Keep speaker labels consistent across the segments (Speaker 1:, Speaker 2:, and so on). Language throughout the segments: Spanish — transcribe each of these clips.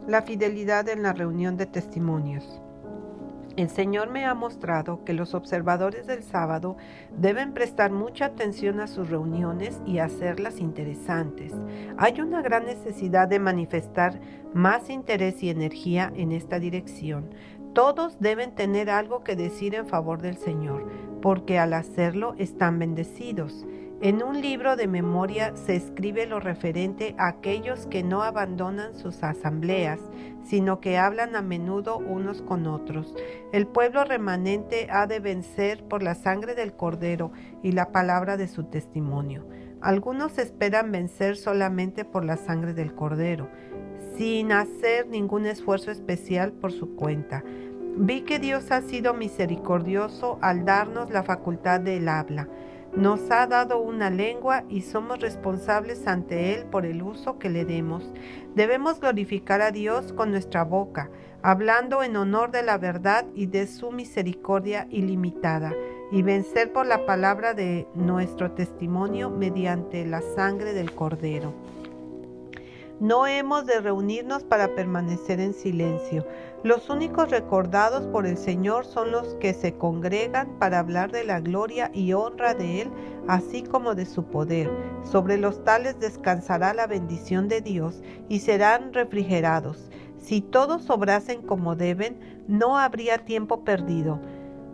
Speaker 1: La fidelidad en la reunión de testimonios. El Señor me ha mostrado que los observadores del sábado deben prestar mucha atención a sus reuniones y hacerlas interesantes. Hay una gran necesidad de manifestar más interés y energía en esta dirección. Todos deben tener algo que decir en favor del Señor, porque al hacerlo están bendecidos. En un libro de memoria se escribe lo referente a aquellos que no abandonan sus asambleas, sino que hablan a menudo unos con otros. El pueblo remanente ha de vencer por la sangre del Cordero y la palabra de su testimonio. Algunos esperan vencer solamente por la sangre del Cordero, sin hacer ningún esfuerzo especial por su cuenta. Vi que Dios ha sido misericordioso al darnos la facultad del habla. Nos ha dado una lengua y somos responsables ante Él por el uso que le demos. Debemos glorificar a Dios con nuestra boca, hablando en honor de la verdad y de su misericordia ilimitada, y vencer por la palabra de nuestro testimonio mediante la sangre del Cordero. No hemos de reunirnos para permanecer en silencio. Los únicos recordados por el Señor son los que se congregan para hablar de la gloria y honra de Él, así como de su poder. Sobre los tales descansará la bendición de Dios y serán refrigerados. Si todos obrasen como deben, no habría tiempo perdido,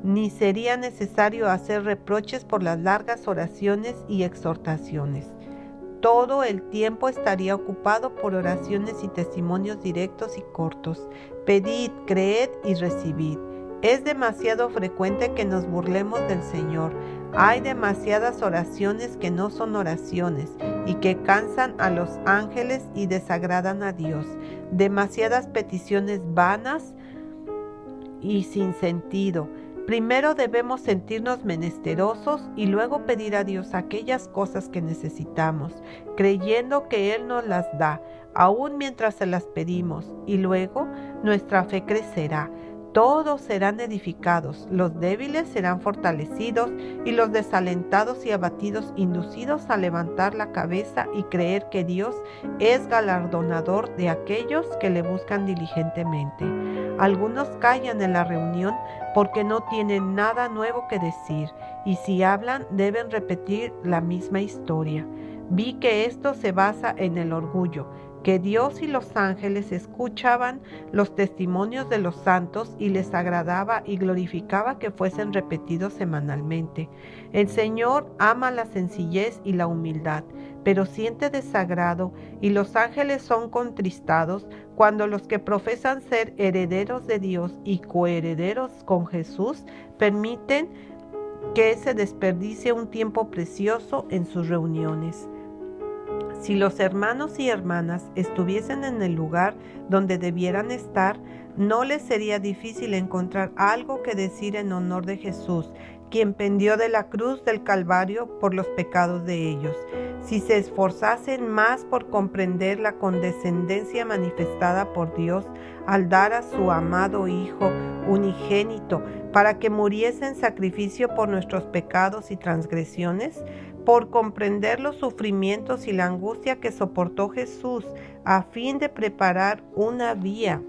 Speaker 1: ni sería necesario hacer reproches por las largas oraciones y exhortaciones. Todo el tiempo estaría ocupado por oraciones y testimonios directos y cortos. Pedid, creed y recibid. Es demasiado frecuente que nos burlemos del Señor. Hay demasiadas oraciones que no son oraciones y que cansan a los ángeles y desagradan a Dios. Demasiadas peticiones vanas y sin sentido. Primero debemos sentirnos menesterosos y luego pedir a Dios aquellas cosas que necesitamos, creyendo que Él nos las da, aún mientras se las pedimos, y luego nuestra fe crecerá. Todos serán edificados, los débiles serán fortalecidos y los desalentados y abatidos inducidos a levantar la cabeza y creer que Dios es galardonador de aquellos que le buscan diligentemente. Algunos callan en la reunión porque no tienen nada nuevo que decir, y si hablan deben repetir la misma historia. Vi que esto se basa en el orgullo, que Dios y los ángeles escuchaban los testimonios de los santos y les agradaba y glorificaba que fuesen repetidos semanalmente. El Señor ama la sencillez y la humildad, pero siente desagrado, y los ángeles son contristados cuando los que profesan ser herederos de Dios y coherederos con Jesús permiten que se desperdicie un tiempo precioso en sus reuniones. Si los hermanos y hermanas estuviesen en el lugar donde debieran estar, no les sería difícil encontrar algo que decir en honor de Jesús, quien pendió de la cruz del Calvario por los pecados de ellos. Si se esforzasen más por comprender la condescendencia manifestada por Dios al dar a su amado Hijo unigénito para que muriese en sacrificio por nuestros pecados y transgresiones, por comprender los sufrimientos y la angustia que soportó Jesús a fin de preparar una vía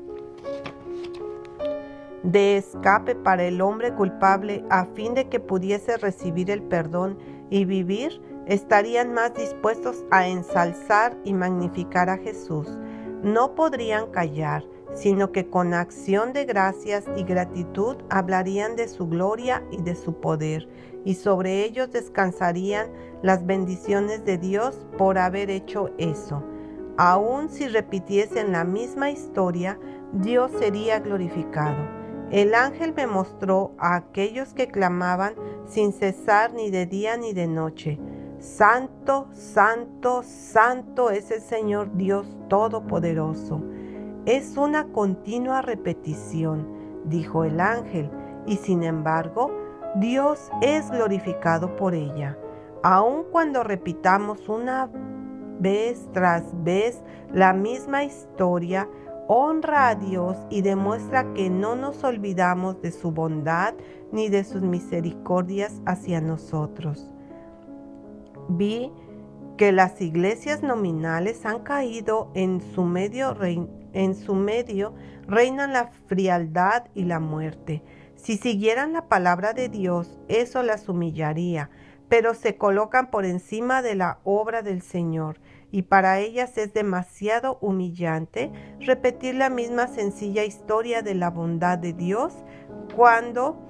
Speaker 1: de escape para el hombre culpable a fin de que pudiese recibir el perdón y vivir, estarían más dispuestos a ensalzar y magnificar a Jesús. No podrían callar, sino que con acción de gracias y gratitud hablarían de su gloria y de su poder, y sobre ellos descansarían las bendiciones de Dios por haber hecho eso. Aun si repitiesen la misma historia, Dios sería glorificado. El ángel me mostró a aquellos que clamaban sin cesar ni de día ni de noche: Santo, Santo, Santo es el Señor Dios Todopoderoso. Es una continua repetición, dijo el ángel, y sin embargo, Dios es glorificado por ella. Aun cuando repitamos una vez tras vez la misma historia, honra a Dios y demuestra que no nos olvidamos de su bondad ni de sus misericordias hacia nosotros. Vi que las iglesias nominales han caído en su medio reinan la frialdad y la muerte. Si siguieran la palabra de Dios, eso las humillaría, pero se colocan por encima de la obra del Señor, y para ellas es demasiado humillante repetir la misma sencilla historia de la bondad de Dios cuando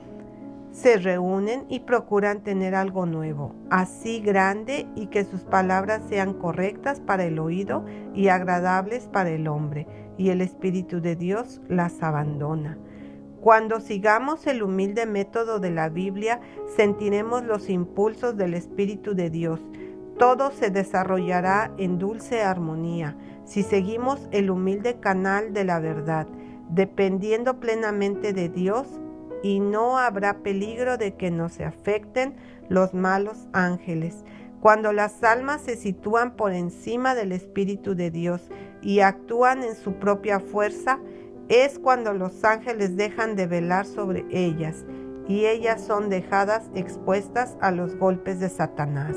Speaker 1: se reúnen y procuran tener algo nuevo, así grande, y que sus palabras sean correctas para el oído y agradables para el hombre, y el Espíritu de Dios las abandona. Cuando sigamos el humilde método de la Biblia, sentiremos los impulsos del Espíritu de Dios. Todo se desarrollará en dulce armonía si seguimos el humilde canal de la verdad, dependiendo plenamente de Dios, y no habrá peligro de que nos afecten los malos ángeles. Cuando las almas se sitúan por encima del Espíritu de Dios y actúan en su propia fuerza, es cuando los ángeles dejan de velar sobre ellas y ellas son dejadas expuestas a los golpes de Satanás.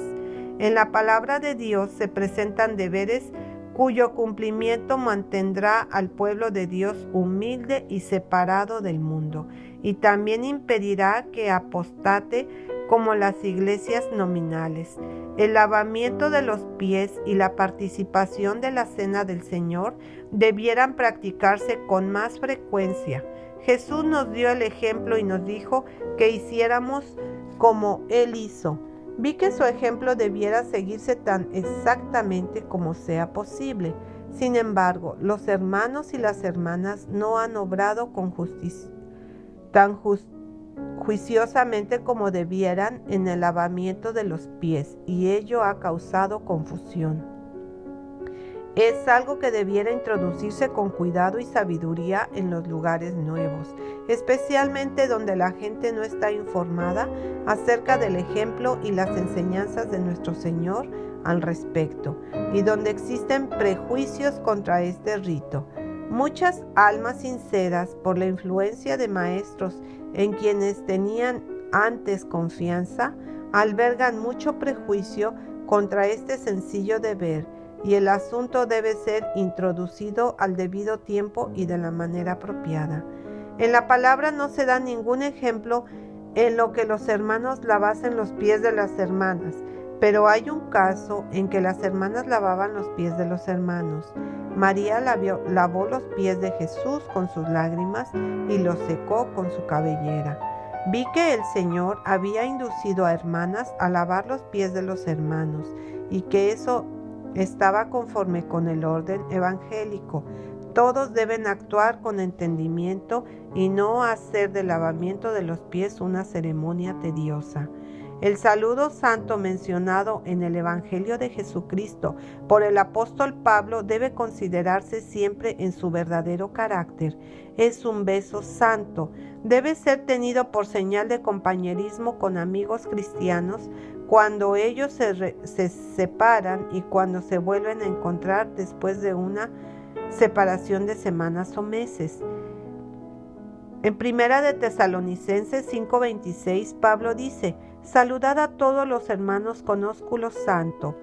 Speaker 1: En la palabra de Dios se presentan deberes cuyo cumplimiento mantendrá al pueblo de Dios humilde y separado del mundo, y también impedirá que apostate como las iglesias nominales. El lavamiento de los pies y la participación de la cena del Señor debieran practicarse con más frecuencia. Jesús nos dio el ejemplo y nos dijo que hiciéramos como Él hizo. Vi que su ejemplo debiera seguirse tan exactamente como sea posible. Sin embargo, los hermanos y las hermanas no han obrado con justicia, juiciosamente como debieran en el lavamiento de los pies, y ello ha causado confusión. Es algo que debiera introducirse con cuidado y sabiduría en los lugares nuevos, especialmente donde la gente no está informada acerca del ejemplo y las enseñanzas de nuestro Señor al respecto, y donde existen prejuicios contra este rito. Muchas almas sinceras, por la influencia de maestros en quienes tenían antes confianza, albergan mucho prejuicio contra este sencillo deber, y el asunto debe ser introducido al debido tiempo y de la manera apropiada. En la palabra no se da ningún ejemplo en lo que los hermanos lavasen los pies de las hermanas, pero hay un caso en que las hermanas lavaban los pies de los hermanos. María lavó los pies de Jesús con sus lágrimas y los secó con su cabellera. Vi que el Señor había inducido a hermanas a lavar los pies de los hermanos y que eso estaba conforme con el orden evangélico. Todos deben actuar con entendimiento y no hacer del lavamiento de los pies una ceremonia tediosa. El saludo santo mencionado en el Evangelio de Jesucristo por el apóstol Pablo debe considerarse siempre en su verdadero carácter. Es un beso santo. Debe ser tenido por señal de compañerismo con amigos cristianos cuando ellos se separan y cuando se vuelven a encontrar después de una separación de semanas o meses. En Primera de Tesalonicenses 5:26, Pablo dice: saludad a todos los hermanos con ósculo santo.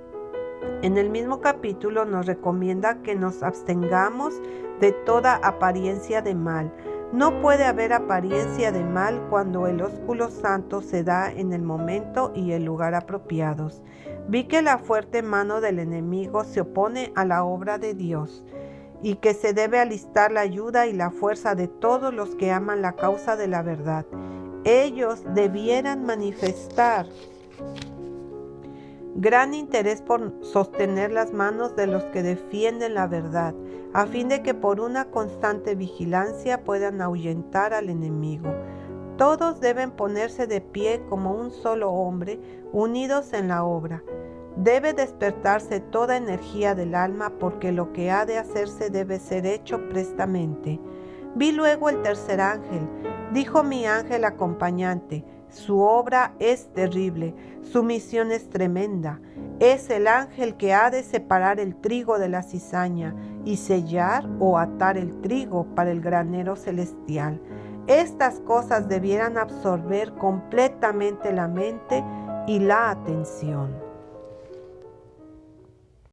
Speaker 1: En el mismo capítulo nos recomienda que nos abstengamos de toda apariencia de mal. No puede haber apariencia de mal cuando el ósculo santo se da en el momento y el lugar apropiados. Vi que la fuerte mano del enemigo se opone a la obra de Dios y que se debe alistar la ayuda y la fuerza de todos los que aman la causa de la verdad. Ellos debieran manifestar gran interés por sostener las manos de los que defienden la verdad, a fin de que por una constante vigilancia puedan ahuyentar al enemigo. Todos deben ponerse de pie como un solo hombre, unidos en la obra. Debe despertarse toda energía del alma, porque lo que ha de hacerse debe ser hecho prestamente. Vi luego el tercer ángel. Dijo mi ángel acompañante: su obra es terrible, su misión es tremenda. Es el ángel que ha de separar el trigo de la cizaña y sellar o atar el trigo para el granero celestial. Estas cosas debieran absorber completamente la mente y la atención.